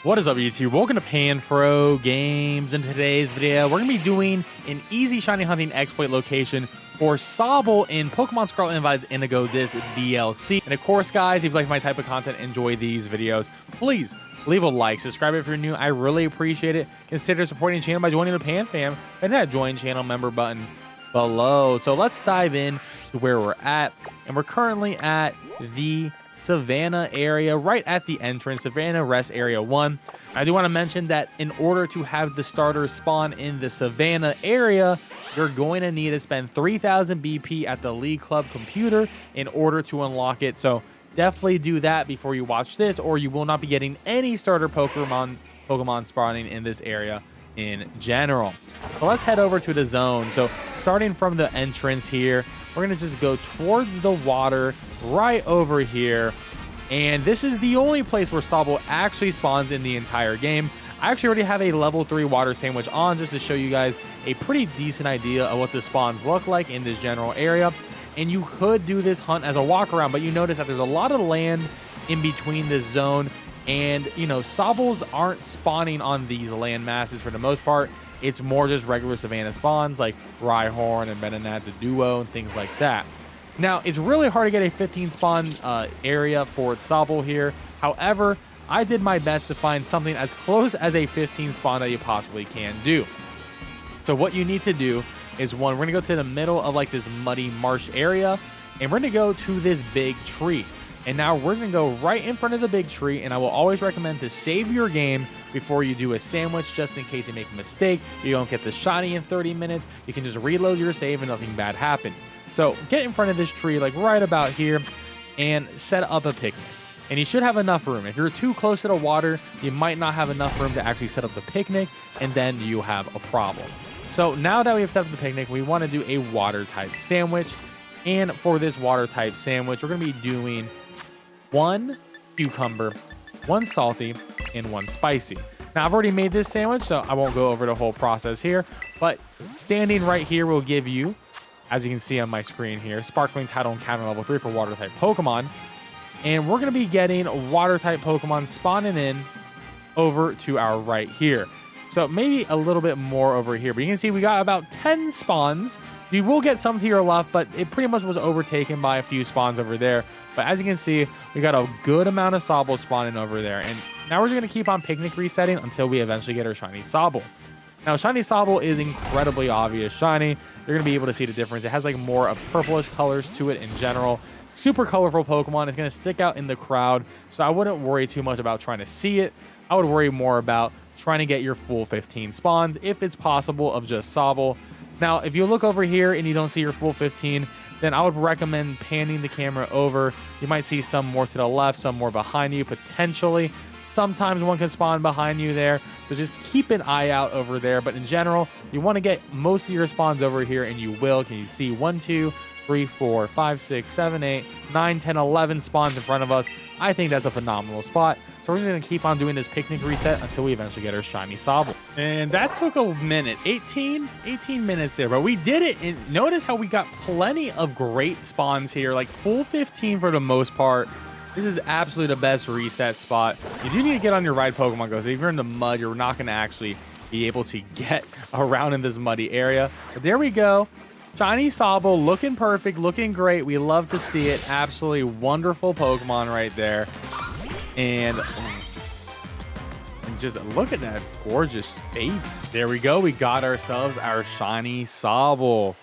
What is up, YouTube? Welcome to PanFro Games. In today's video, we're going to be doing an easy shiny hunting exploit location for Sobble in Pokemon Scarlet and Violet's Indigo, this DLC. And of course, guys, if you like my type of content, enjoy these videos, please leave a like, subscribe if you're new. I really appreciate it. Consider supporting the channel by joining the Pan Fam and that join channel member button below. So let's dive in to where we're at. And we're currently at the Savannah area, right at the entrance, Savannah Rest Area 1. I do want to mention that in order to have the starters spawn in the Savannah area, you're going to need to spend 3,000 BP at the League Club computer in order to unlock it. So definitely do that before you watch this, or you will not be getting any starter Pokemon spawning in this area in general. So let's head over to the zone. So starting from the entrance here, we're going to just go towards the water right over here. And this is the only place where Sobble actually spawns in the entire game. I actually already have a level 3 water sandwich on just to show you guys a pretty decent idea of what the spawns look like in this general area. And you could do this hunt as a walk around, but you notice that there's a lot of land in between this zone. And, you know, Sobbles aren't spawning on these land masses for the most part. It's more just regular Savannah spawns like Rhyhorn and Venonat, the duo, and things like that. Now, it's really hard to get a 15 spawn area for Sobble here. However, I did my best to find something as close as a 15 spawn that you possibly can do. So what you need to do is, one, we're going to go to the middle of like this muddy marsh area, and we're going to go to this big tree. And now we're going to go right in front of the big tree, and I will always recommend to save your game before you do a sandwich, just in case you make a mistake. You don't get the shiny in 30 minutes. You can just reload your save and nothing bad happened. So get in front of this tree, like right about here, and set up a picnic. And you should have enough room. If you're too close to the water, you might not have enough room to actually set up the picnic, and then you have a problem. So now that we have set up the picnic, we want to do a water type sandwich. And for this water type sandwich, we're going to be doing 1 cucumber, 1 salty, and 1 spicy. Now, I've already made this sandwich, so I won't go over the whole process here. But standing right here will give you, as you can see on my screen here, Sparkling Tidal Encounter Level 3 for water type Pokemon. And we're going to be getting water type Pokemon spawning in over to our right here. So maybe a little bit more over here. But you can see we got about 10 spawns. You will get some to your left, but it pretty much was overtaken by a few spawns over there. But as you can see, we got a good amount of Sobble spawning over there. And now we're just going to keep on picnic resetting until we eventually get our shiny Sobble. Now, shiny Sobble is incredibly obvious shiny. You're going to be able to see the difference. It has like more of purplish colors to it in general. Super colorful Pokemon. It's going to stick out in the crowd. So I wouldn't worry too much about trying to see it. I would worry more about trying to get your full 15 spawns, if it's possible, of just Sobble. Now, if you look over here and you don't see your full 15, then I would recommend panning the camera over. You might see some more to the left, some more behind you, potentially. Sometimes one can spawn behind you there, so just keep an eye out over there. But in general, you want to get most of your spawns over here, and you will. Can you see 1, 2, 3, 4, 5, 6, 7, 8, 9, 10, 11 spawns in front of us? I think that's a phenomenal spot. So we're just going to keep on doing this picnic reset until we eventually get our shiny Sobble. And that took a minute, 18 minutes there, but we did it. And notice how we got plenty of great spawns here, like full 15 for the most part. This is absolutely the best reset spot. You do need to get on your right Pokemon Go. So if you're in the mud, you're not going to actually be able to get around in this muddy area. But there we go. Shiny Sobble, looking perfect, looking great. We love to see it. Absolutely wonderful Pokemon right there. And just look at that gorgeous baby. There we go. We got ourselves our shiny Sobble.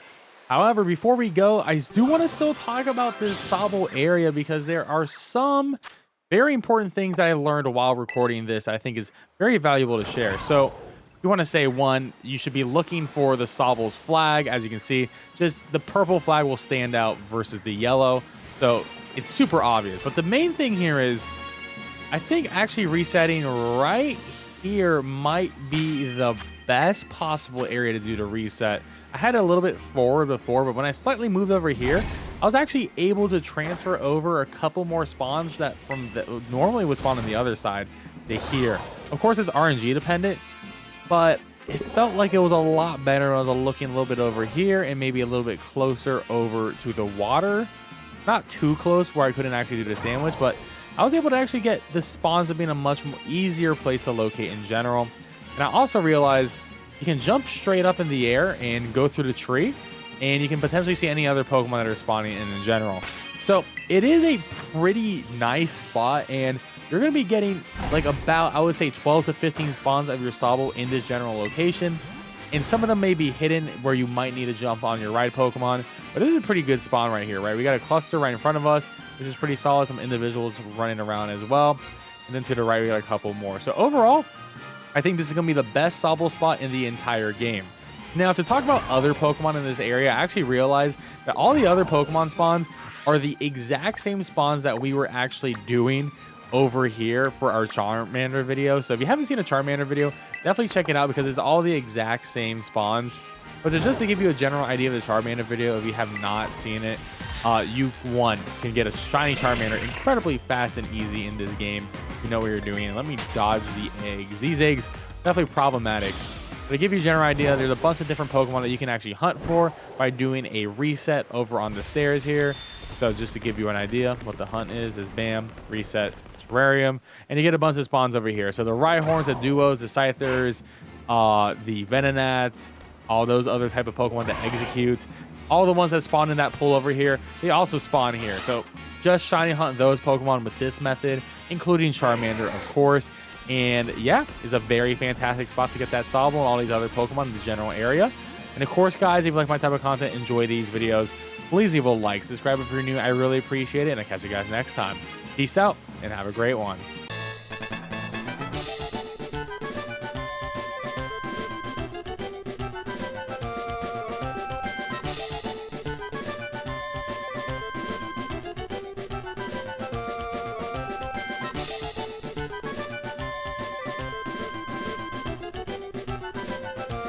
However, before we go, I do want to still talk about this Sobble area because there are some very important things that I learned while recording this I think is very valuable to share. So you want to say, one, you should be looking for the Sobble's flag. As you can see, just the purple flag will stand out versus the yellow. So it's super obvious. But the main thing here is, I think actually resetting right here might be the best possible area to do the reset. I had it a little bit forward before, but when I slightly moved over here, I was actually able to transfer over a couple more spawns that normally would spawn on the other side to here. Of course, it's RNG dependent, but it felt like it was a lot better when I was looking a little bit over here and maybe a little bit closer over to the water. Not too close where I couldn't actually do the sandwich, but I was able to actually get the spawns to be in a much more easier place to locate in general. And I also realized you can jump straight up in the air and go through the tree, and you can potentially see any other Pokemon that are spawning in general. So it is a pretty nice spot, and you're going to be getting like about, I would say, 12 to 15 spawns of your Sobble in this general location. And some of them may be hidden where you might need to jump on your ride Pokemon. But this is a pretty good spawn right here, right? We got a cluster right in front of us, which is pretty solid. Some individuals running around as well. And then to the right, we got a couple more. So overall, I think this is going to be the best Sobble spot in the entire game. Now, to talk about other Pokemon in this area, I actually realized that all the other Pokemon spawns are the exact same spawns that we were actually doing over here for our Charmander video. So if you haven't seen a Charmander video, definitely check it out because it's all the exact same spawns. But just to give you a general idea of the Charmander video, if you have not seen it, you can get a shiny Charmander incredibly fast and easy in this game. You know what you're doing. And let me dodge the eggs. These eggs definitely problematic. But to give you a general idea, there's a bunch of different Pokemon that you can actually hunt for by doing a reset over on the stairs here. So just to give you an idea, what the hunt is bam, reset, terrarium, and you get a bunch of spawns over here. So the Rhyhorns, the Duos, the Scythers, the Venonats, all those other type of Pokemon that executes, all the ones that spawn in that pool over here, they also spawn here. So just shiny hunt those Pokemon with this method, including Charmander, of course. And yeah, it's a very fantastic spot to get that Sobble and all these other Pokemon in the general area. And of course, guys, if you like my type of content, enjoy these videos, please leave a like, subscribe if you're new. I really appreciate it, and I'll catch you guys next time. Peace out, and have a great one.